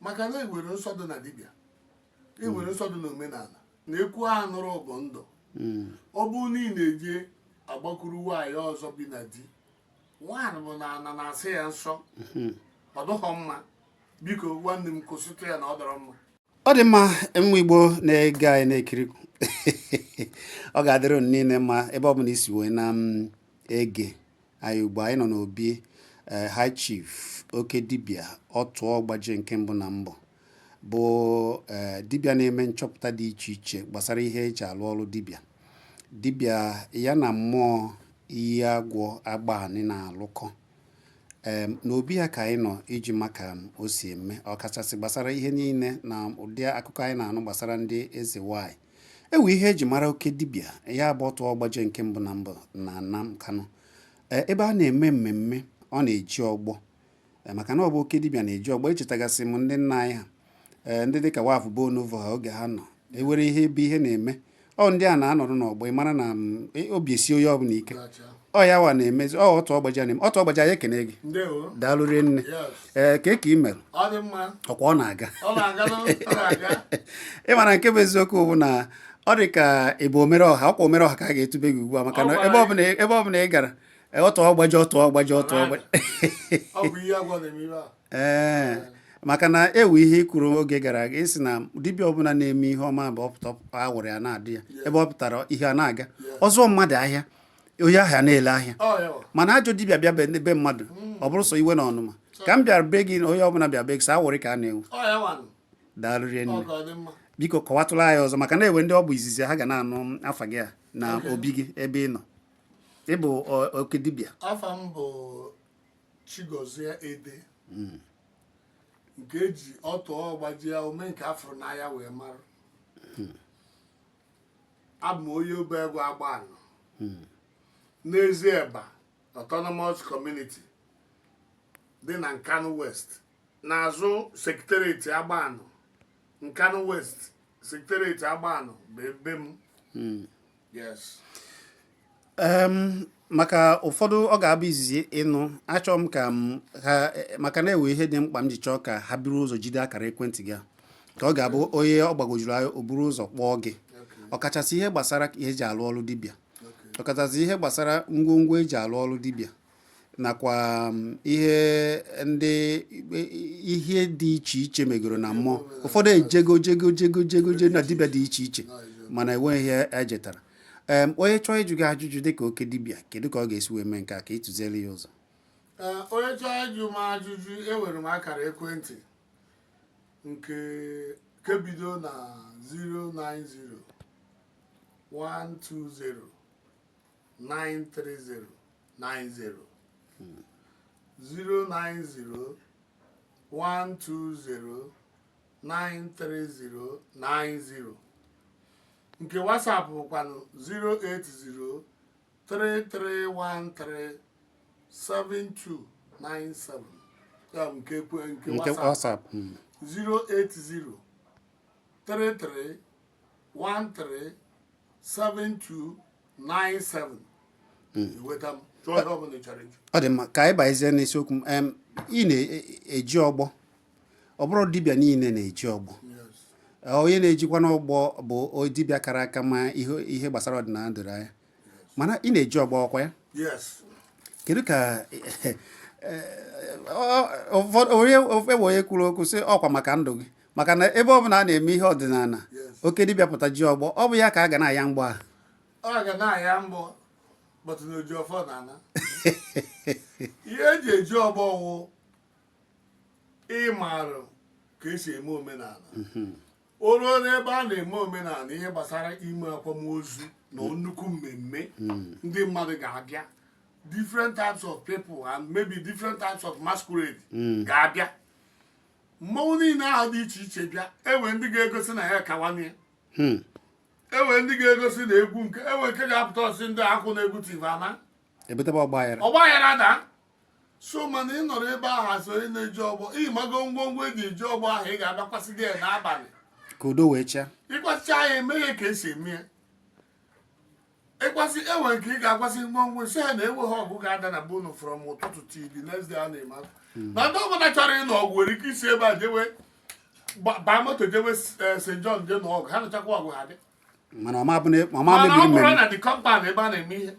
maka na ewere nsọ dị na dibịa ewere nsọ dị n'omenala na ekwu a nụrụ ọgọ ndụ ọ bụ na ị na-eje agbakuru nwaanyị ọzọ bi na di nwaanyị bụ na ana na-asị ya nsọ ọ dọghọ mma biko nwanne m kwụsịtụ ya na ọ dọrọ mma. Ọ dị mma nwa Igbo na-ege anyị na-ekiri ọ ga-adịrị unu niile mma ebe ọ bụla isi wee na ege anyị ugbu anyị nọ n'obi High Chief oke dibịa Otuogbajie nke mbụ na mbụ bụ dibịa na-eme nchọpụta dị iche iche gbasara ihe eji alụ ọrụ dibịa ya na mmụọ ihe agwọ agbanị na-alụkọ n'obi ya ka anyị nọ iji maka o si eme ọkachasị gbasara ihe niile na ụdị akụkọ anyị na-anụ gbasara ndị eze nwanyị ewu ihe eji mara oke dibịa ya bụ Otuogbajie nke mbụ na mbụ na Nam Kano ebe a na-eme mmemme ọ na-eji ọgbọ maka na ọ bụ oke dibịa na-eji ọgbọ echetagasị m ndị nna anyị ha ndị dịka wafụ bụ onovo ha oge ha nọ ewere ihe ebe ihe na-eme ọ ndị a na-anọrọ n'ọgbọ mara na obi esi onye ọbụla ike ọ ya wa na-emezi Otuogbajie na-eme Otuogbajie anyị ekene gị daalụ rinne ka ị mere ọkwa ọ na-aga ịmara nke bụ eziokwu bụ na ọ dị ka ịbụ omere ọha ọkwa omere ọha ka a ga-etube gị ugbu a maka na ebe ọbụla ị gara Otuogbajie maka na ewu ihe ikwuru oge gara aga isi na dibịa ọbụla na-eme ihe ọma bụ ọpụta awụrụ ya na-adị ya ebe ọ pụtara ihe a na-aga ọzọ mmadụ ahịa onye ahịa na-ele ahịa mana ajọ dibịa bịa be mmadụ ọ bụrụ sọ iwe na ọnụma ka m bịara be gị na onye ọbụla bịa be gị sa awụrị ka a na-ewu daalụ rinne biko kọwatụla anyị ọzọ maka na ewe ndị ọ bụ izizi ha ga na-anụ afa gị a na obi gị ebe ị nọ ịbụ oke dibịa. Afa m bụ Chigozie ede nke eji Otuogbajie Omenkeafuru n'anya wee mara abụ m onye obe egwu agbanụ n'ezi eba autonomous community dị na Nkanu West n'azụ sekiteret agbanụ Nkanu West sekiteret agbanụ bụ ebe m yes. Maka ụfọdụ ọ ga-abụ izizi ịnụ achọ m ka ha maka na ewe ihe dị mkpa m ji chọọ ka ha buru ụzọ jide akara ekwentị gị ka ọ ga-abụ onye ọ gbagojuru anya o buru ụzọ kpọọ gị ọkachasị ihe gbasara ihe eji alụ ọrụ dibịa ọkachasị ihe gbasara ngwongwo eji alụ ọrụ dibịa nakwa ihe dị iche iche megoro na mmụọ ụfọdụ ejego na dibịa dị iche iche mana enweghị ihe ejetara onye chọọ ịjụ gị ajụjụ dịka oke dibịa kedu ka ọ ga-esi wee mee nke a ka ị tụziere ya ụzọ onye chọọ ịjụ m ajụjụ enwere m akara ekwentị nke bido na 090-120-930-90 090-120-930-90 nke WhatsApp bụkwanụ 080-3313-7297 ya nke WhatsApp 080-3313-7297 iweta m chọọ ihe ọbụla ị chọrọ ịjụ. Ọ dị mma ka anyị bazie n'isiokwu m ị na-eji ọgbọ ọ bụrụ dibịa niile na-eji ọgbọ onye na-ejikwa n'ọgbọ bụ dibịa kara aka ma ihe gbasara ọdịnala doro anya mana ị na-eji ọgbọ ọkwa ya kedu ka onye kwuru okwu sị ọkwa maka ndụ gị maka na ebe ọ bụla a na-eme ihe ọdịnala oke dibịa pụta ji ọgbọ ọ bụ ya ka a ga na-aya mgbọ ahụ ọ ga na-aya mbọ bọtụ na oji ọfọ na-ana ihe eji eji ọgbọ wụ ịmarụ ka esi eme omenala o ruo n'ebe a na-eme omenala ihe gbasara ime akwamozu na nnukwu mmemme ndị mmadụ ga-abịa different types of people and maybe different types of masquerade ga-abịa mmọnwụ niile ahụ dị iche iche bịa enwe ndị ga-egosi na ya kawanye enwe ndị ga-egosi na egwu nke enwe nke ga-apụta ọsị ndị akwụ na egwu tivana ọgbaghara da so mana ị nọrọ ebe ahụ asị onye na-eji ọgbọ ịmago ngwongwo eji eji ọgbọ ahụ ị ga-abịakwasị gị n'abalị ka udo wee chaa ịkwasị anya emeghe ka esi eme ya ịkwasị enwe nke ị ga-akwasị ngwongwo si ha na-enweghị ọgụ ga-ada na bunu from ụtụtụ tv next day a na-eme na ndị ọbụla chọrọ ịnọ ọgụ nwere ike isi ebe a jewe baa moto jewe St. John je na ọgụ ha nụchakwa ọgụ ha dị mana ọma bụ ọma mana ọ mebiri bụrụ mmemme na the compound ebe a na-eme ihe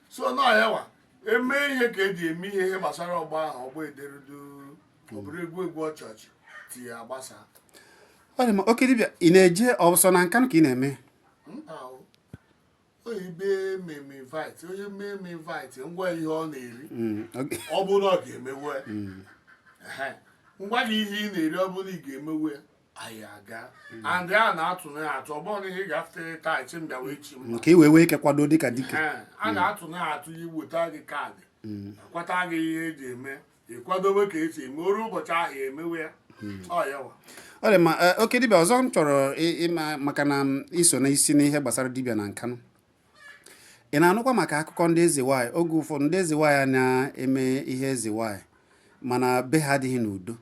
so na ya eme ihe ka eji eme ihe gbasara ọgba ahụ ọgba ederedu ọbụrụ egwu ọchọchị tinye agbasa ọ dị ma oke dibịa ị na-eje ọsọ na Nkanụ ka ị na-eme oyibe meme invite onye mmemme invite ngwa ihe ọ na-eri ọ bụrụ ọ ga-emewe ngwa gị ihe ị na-eri ọ bụrụ ị ga-emewe anyị aga and a na-atụ na atụ ọ bụrụ na ihe ga-afete taa chi mbịa wee chi mma ka ị wee ike kwado dịka dike a na-atụ na atụ ya iweta gị kaadị akwata gị ihe eji eme ịkwadobe ka esi eme oru ụbọchị ahụ emewe ya ọ dị ma oke dibịa ọzọ m chọrọ ịma maka na iso na isi n'ihe gbasara dibịa na Nkanụ ị na-anụkwa maka akụkọ ndị eze nwaanyị oge ụfọdụ ndị eze nwaanyị na-eme ihe eze nwaanyị mana be ha adịghị n'udo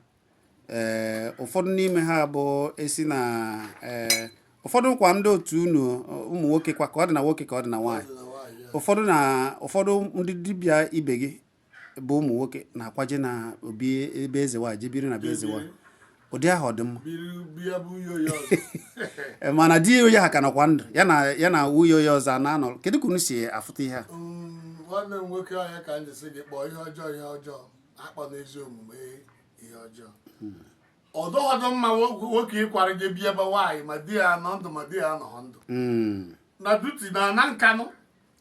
ụfọdụ n'ime ha bụ esi na ụfọdụ kwa ndị otu unu ụmụ nwoke kwa ka ọ dị na nwoke ka ọ dị na nwaanyị ụfọdụ ndị dibịa ibe gị bụ ụmụ nwoke na-akwaje na obi ebe eze nwaanyị jebiri na be eze nwaanyị ụdị ahụ ọ dị mma mana di ya ha ka nọkwa ndụ ya na nwunye ya ọzọ na-anọ kedu ka unu si afụta ihe a nwanne m nwoke ahụ ka m jisi gị kpọọ ihe ọjọọ akpọ n'ezi omume ihe ọjọọ ọdọghọdọ mma nwoke ịkwara je bịa ebe nwaanyị ma di ya nọ ndụ ma di ya anọghọ ndụ na duti na ana Nkanụ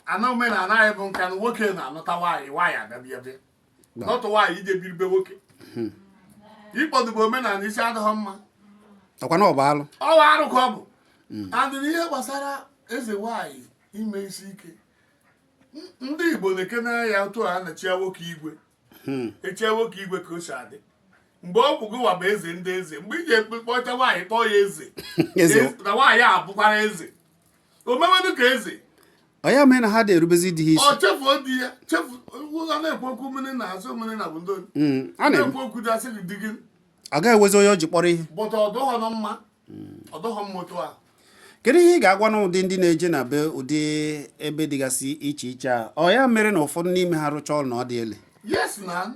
ana omenala anyị bụ Nkanụ nwoke na-anụta nwaanyị abịabiabịa nọtụ nwaanyị ije biribe nwoke ịkpọdobe omenala isi adịghị mma ọkwa na ọba alụ ọwa arụ ka ọ bụ adịrị ihe gbasara eze nwaanyị ime isi ike ndị Igbo na-ekene ya otu a na-echia nwoke igwe echia nwoke igwe ka o si adị mgbe ọ bụ gụwa bụ eze ndị eze mgbe iji ekpekpọcha nwaanyị kpọọ ya eze na nwaanyị a bụkwara eze o mewedu ka eze ya mee na ha na-erubezi di ha isi ọ chefuo di ya a na-ekwu okwu mmiri na azụ mmiri na bụ ndị a na-ekwu okwu dị asị gị di gị ọ gaghị ewezi onye o ji kpọrọ ihe bụta ọdụghọ mma otu a kedu ihe ị ga-agwa na ụdị ndị na-eje na be ụdị ebe dịgasị iche iche a ọ ya mere na ụfọdụ n'ime ha rụcha ọrụ na ọ dị ele yes na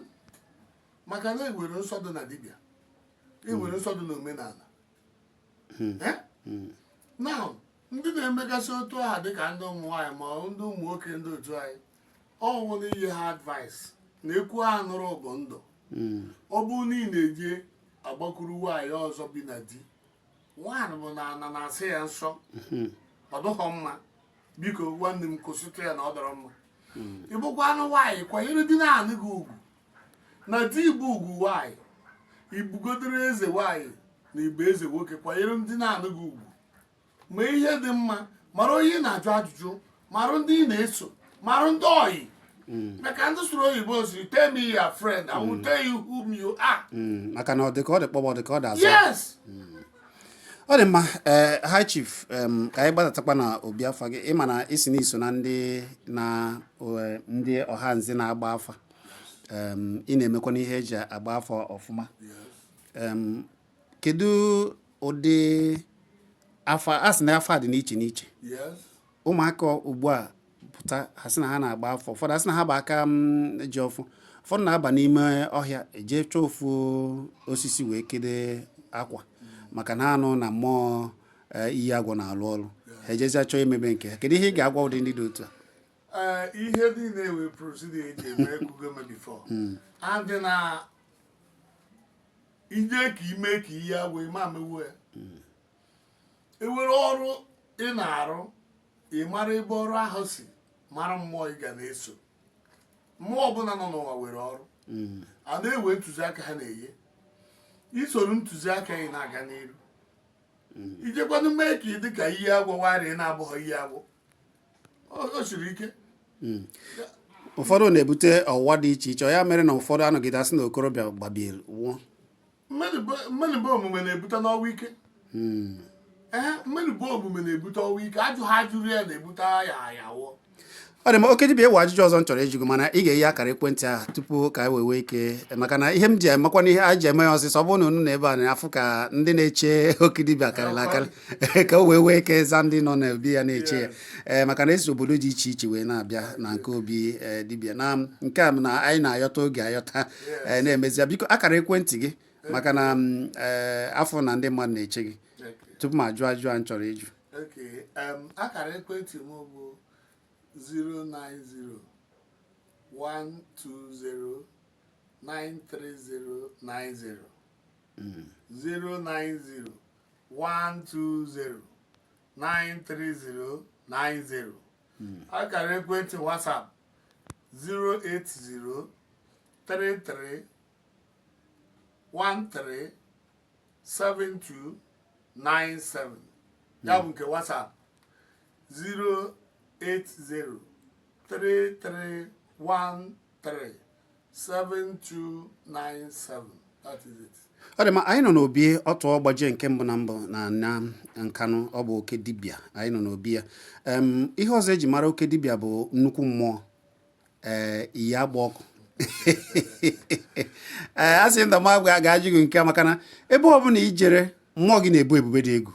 maka na ewere nsọ dị na dibịa ewere nsọ dị na omenala now ndị na-emegasị otu aha dịka ndị ụmụ nwaanyị ma ndị ụmụ nwoke ndị otu anyị ọ nwere inye ha advice na-ekwu ha nụrụ bụ ndụ ọ bụ na ị na-eje agbakwuru nwaanyị ọzọ bi na di nwaanyị bụ na-asị ya nsọ ọ dụghọ mma biko nwanne m kwụsịtụ ya na ọ dọrọ mma ịbụkwa anụ nwaanyị kwanyere di na-anị gị ugwu na di igbu ugwu nwaanyị ibugodere eze nwaanyị na ibe eze nwoke kwanyere ndị na-anị gị ugwu ma ihe dị mma mara onye na-ajụ ajụjụ mara ndị ị na-eso mara ndị oyi maka ndị sụrụ oyibo siri tell me your friend I will tell you whom you are maka na ọ dị ka ọ dị kpọbọ dị ka ọ dị azụ yes ọ dị mma high chief ka anyị gbadatakwa na obi afa gị ịma na isi n'iso na ndị ọha nzi na-agba afa ị na-emekwa n'ihe eji agba afa ọfụma kedu ụdị afa a sị na afa dị n'iche n'iche ụmụaka ugbu a pụta ha sị na ha na-agba afọ ụfọdụ asị na ha bụ aka ji ọfụ ụfọdụ na-aba n'ime ọhịa eje chọọ ofu osisi wee kede akwa maka na anụ na mmụọ iyi agwọ na-alụ ọrụ ha ejezi achọ emebe nke ha kedu ihe ị ga-agwa ụdị ndị dị otu a ihe niile wee procedure eji eme ekwugo me before adị na ije ka ime ka ihe agwọ ime amewo ya ewere ọrụ ị na-arụ ị mara ebe ọrụ ahụ si mara mmụọ ị ga na-eso mmụọ ọbụla nọ n'ụwa nwere ọrụ a na-ewe ntụziaka ha na-enye isoro ntụziaka ị na-aga n'iru ijekwanụ mee ka ị dị ka ihe agwọ warị na-abụghị ihe agwọ o siri ike ụfọdụ na-ebute ọwụwa dị iche iche ya mere na ụfọdụ anọgide asị na okorobịa gbabiel nwụọ mmadụ bụ omume na-ebute n'ọnwa ike mmadụ bụ omume na-ebute ọnwa ike ajụrụ ya na-ebute ya wụọ ọ dị m oke dibịa ịwa ajụjụ ọzọ m chọrọ ịjụgo mana ị ga-eyi akara ekwentị ahụ tupu ka anyị wee ike maka na ihe m ji emakwa n'ihe a ji eme ya ọsịsọ ọ bụrụ na unu na ebe a na-afụ ka ndị na-eche oke dibịa karịrị akarị ka o wee ike za ndị nọ n'obi ya na-eche ya maka na esi obodo dị iche iche wee na-abịa na nke obi dibịa na nke a na anyị na-ayọta oge ayọta na-emezi ya biko akara ekwentị gị maka na afọ na ndị mmadụ na-eche gị tupu m ajụ ajụ a m chọrọ ịjụ. Akara ekwentị m bụ 090 120 93090 090 120 93090. Akara ekwentị WhatsApp 080 33 13 7297. Ya bụ nke WhatsApp 080 33 13 7297. That is it. Ọ dị ma anyị nọ n'obi Otuogbajie nke mbụ na mbụ na Nkanụ. Ọ bụ oke dibịa, anyị nọ n'obi ya. Ihe ọzọ eji mara oke dibịa bụ nnukwu mmụọ, iyi agba ọkụ. A sị nda m ga-ajụ gị nke a maka na ebe ọ bụla ijere mmụọ gị na-ebu ebube dị egwu.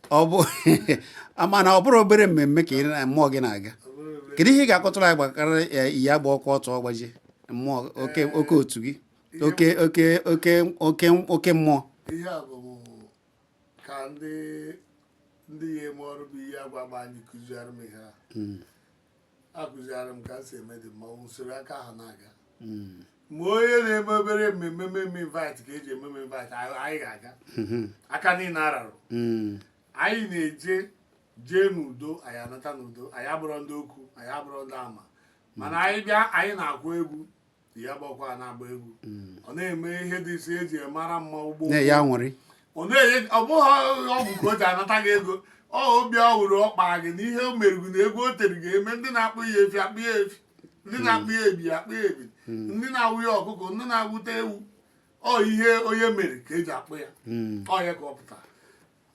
Ọ bụ mana ọ bụrụ obere mmemme ka mmụọ gị na-aga. Kedu ihe ị ga-akọtụrụ anyị gbakara iyi agba ọkụ Otuogbajie, mmụọ oke otu gị, oke mmụọ? Ihe a bụ ka ndị ya eme ọrụ bụ ihe agba anyị kụziere m ihe a kụziere m ka m si eme dị mmanwụ usoro aka ahụ na-aga. Ma onye na-eme obere mmemme invite ka eji ememe invite anyị ga-aga aka niile ararụ. Anyị na-jee n'udo, anyị anata n'udo, anyị abụrụ ndị okwu, anyị abụrụ ndị ama. Mana anyị bịa, anyị na-agwa egwu, ya gbakwa na-agba egwu. Ọ na-eme ihe dị isi eji mara mma ugbo. Ọ bụghị ọgwụ ka o ji anata gị ego. Obi ọ hụrụ ọkpa gị na ihe o meriri na ego o tere ga-eme. Ndị na-akpụ ya efi akpụ ya efi, ndị na-akpụ ya ebi akpụ ya ebi, ndị na-awụ ya ọkụkọ, ndị na-agwụta ewu. Ihe onye mere ka eji akpụ ya. Ọ ya ka ọ pụtara.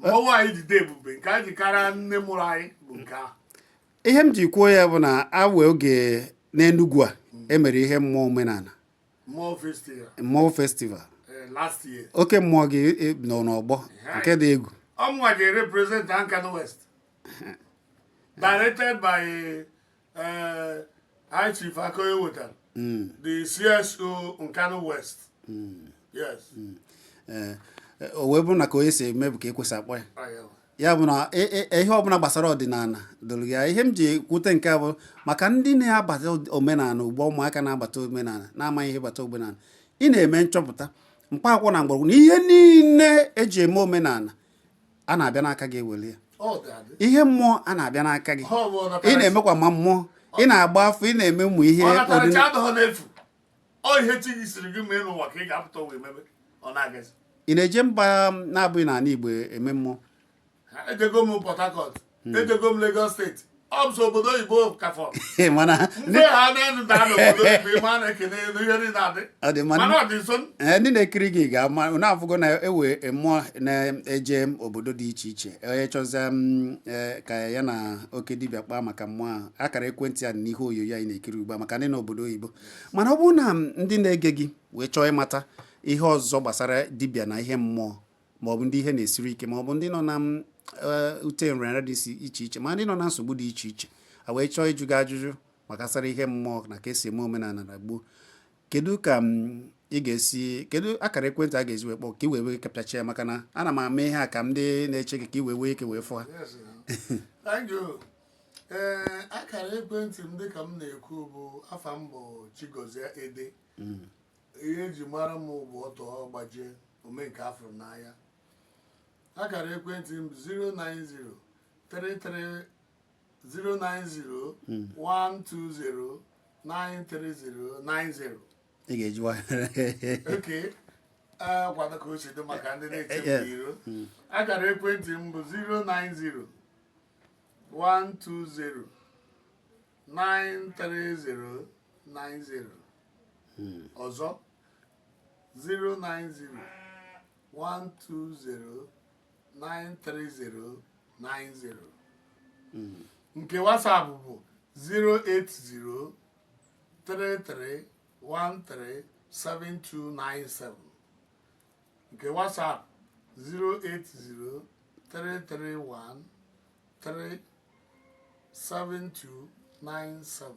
Ọnwụ anyị jide ebube nke anyị jikara nne mụrụ anyị bụ nke ahụ. Ihe m ji kwuo ya bụ na awe oge n'Enugu a emere ihe mmụọ omenala, mmụọ festival last year. Oke mmụọ gị nọ n'ọgbọ nke dị egwu. Ọmụnwa ji represent Nkanu West, directed by High Chief Akoye Wetara, the CSO Nkanu West. Yes. O wee bụrụ na ka onye si eme bụ ka ekwesị akpọ ya. Ya bụ na ihe ọbụla gbasara ọdịnala doro ya. Ihe m ji kwute nke a bụ maka ndị na-abata omenala ugbo, ụmụaka na-abata omenala na-amaghị ihe bata omenala. Ị na-eme nchọpụta mkpaakwụkwọ na mgbọrọgwụ na ihe niile eji eme omenala a na-abịa n'aka gị ewere ya. Ihe mmụọ a na-abịa n'aka gị. Ị na-emekwa ma mmụọ, ị na-agba afọ, ị na-eme ụmụ ihe ihe Chizzy siri gị mee n'ụwa ka ị ga-apụta wee mebe. Ọ na-agazi. Ị na-eje mba na-abụghị n'ala Igbo eme mmụọ? Ejego m Port Harcourt, ejego m Lagos steeti. Ọ bụ obodo oyibo ka fọ. Mana mgbe ha na-enu daa n'obodo oyibo ịma na-ekene elu ihe niile adị. Mana ọ dị nso. Ndị na-ekiri gị ga-ama na-afụgo na ewe mmụọ na-eje obodo dị iche iche. Onye chọzie ka ya na oke dibịa kpaa maka mmụọ ahụ, akara ekwentị a n'ihe onyonyo anyị na-ekiri ugbu a maka ndị n'obodo oyibo. Mana ọ bụrụ na ndị na-ege gị wee chọọ ịmata ihe ọzọ gbasara dibịa na ihe mmụọ, maọbụ ndị ihe na-esiri ike, maọbụ ndị nọ na ute nrịanrịa dị iche iche, ma ndị nọ na nsogbu dị iche iche, a wee chọọ ịjụ gị ajụjụ maka gbasara ihe mmụọ na ka esi eme omenala na gboo, kedu akara ekwentị a ga-ezi wee kpọọ ka i wee kapịacha ya? Maka na ana m ama ihe a ka ndị na-eche gị ka i wee wee ike wee fụ ha. Thank you. Akara ekwentị m dịka m na-ekwu bụ afa m bụ Chigozie Ede. Ihe eji mara m bụ Otuogbajie, Omenkeafuru n'Anya. Akara ekwentị m 090 120 93090. Ị ga-ejiwa kwado ka o si dị maka ndị na-eche iro. Akara ekwentị m bụ 090 120 93090. Ọzọ 090 120 93090. Nke WhatsApp bụ 080 33137297. Nke WhatsApp 080 331 37297.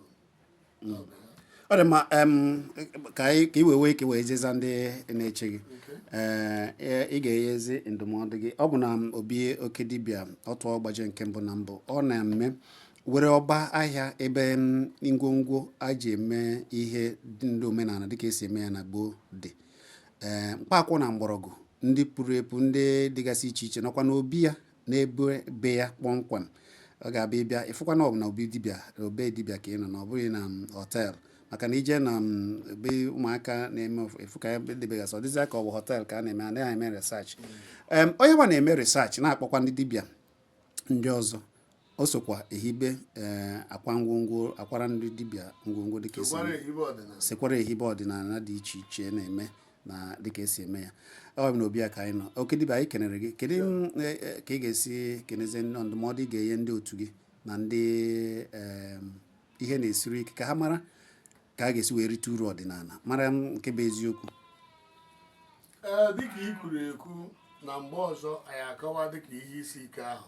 ọ dị mma ka i wee ike wee jeza ndị na-eche gị ị ga-enyezi ndụmọdụ gị. ọ bụ na obi oke dibịa Otuogbajie nke mbụ na mbụ ọ na-eme were ọba ahịa ebe ngwongwo a ji eme ihe ndị omenala dịka esi eme ya na gboo dị mkpaakwụ na mgbọrọgwụ ndị pụrụ epu ndị dịgasị iche iche nọkwa n'obi ya na-ebe be ya kpọmkwem. ọ ga-abịa ịbịa ịfụkwa na ọ bụ na obe dibịa ka ị nọ na ọ bụghị na họteelụ, maka na ije na be ụmụaka na-eme efu ka edebegasị ọ dịzị ka ọ bụ họteelụ ka a na-eme anaghị eme resachị. onye nwa na-eme resachị na-akpọkwa ndị dibịa ndị ọzọ o sokwa ehibe akwa ngwongwo akwara ndị dibịa ngwongwo dịka sekwara ehibe ọdịnala dị iche iche na-eme na dịka esi eme ya. ọ bụ na obi ya ka anyị nọ. oke dibịa anyị kenere gị, kedu ka ị ga-esi kenezi ndụmọdụ ị ga-enye ndị otu gị na ndị ihe na-esiri ike ka ha mara ka a ga-esi wee rite uru ọdịnala mara nke bụ eziokwu? dịka i kwuru ekwu na mgbe ọzọ anyị akọwa dịka ihe isi ike ahụ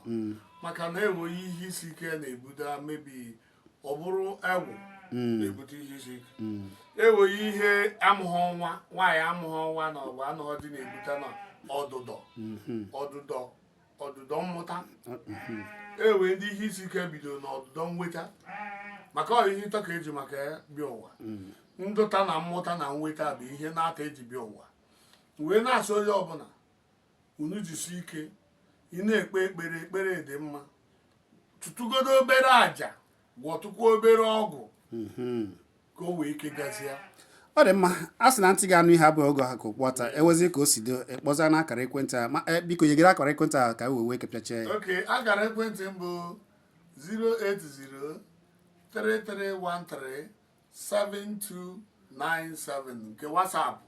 maka na enweghị ihe isi ike na-ebute mebi ọ bụrụ egwu na-ebute ihe isi ike. enweghị ihe amụghị ọnwa nwaanyị amụghị ọnwa na ọgba anọghị dị na-ebute na ọdụdọ mmụta. enwe ndị ihe isi ike bido na ọdụdọ nweta maka ọ ihe ịtọ ka eji maka bịa ụwa. ndụta na mmụta na nweta bụ ihe na-ata eji bịa ụwa. wee na-asị onye ọbụla unu jisi ike ị na-ekpe ekpere dị mma, tụtụgodo obere aja gwọtụkwa obere ọgwụ ka o wee ike gazie. ọ dị mma. a sị na ntị ga-anụ ihe abụghị oge ha ka kpọta ewezi ka o si do kpọza na akara ekwentị a biko nyegere akara ekwentị a ka wee kepịacha ya. oke akara ekwentị m bụ 08033137297 nke WhatsApp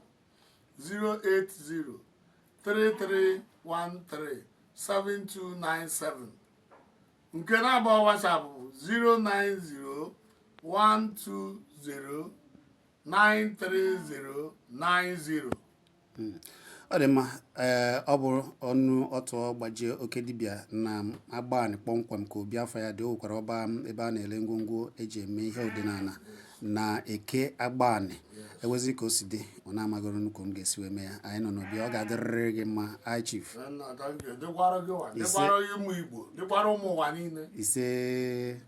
08033137297 nke na-agba WhatsApp bụ 09012093090. ọ dị mma. ọ bụ ọnụ Otuogbajie oke dibịa na agbanị kpọmkwem ka obi afọ ya dị. o nwekwara ọba ebe a na-ele ngwongwo eji eme ihe ọdịnala na eke agbanị ewezi ka o si dị. ọ na-amagoro nnukwu m ga-esi wee mee ya. anyị nọ n'obi ọ ga-adịrịrị gị mma. High Chief dịkwara ụmụ Igbo dịkwara ụmụ ụwa niile ise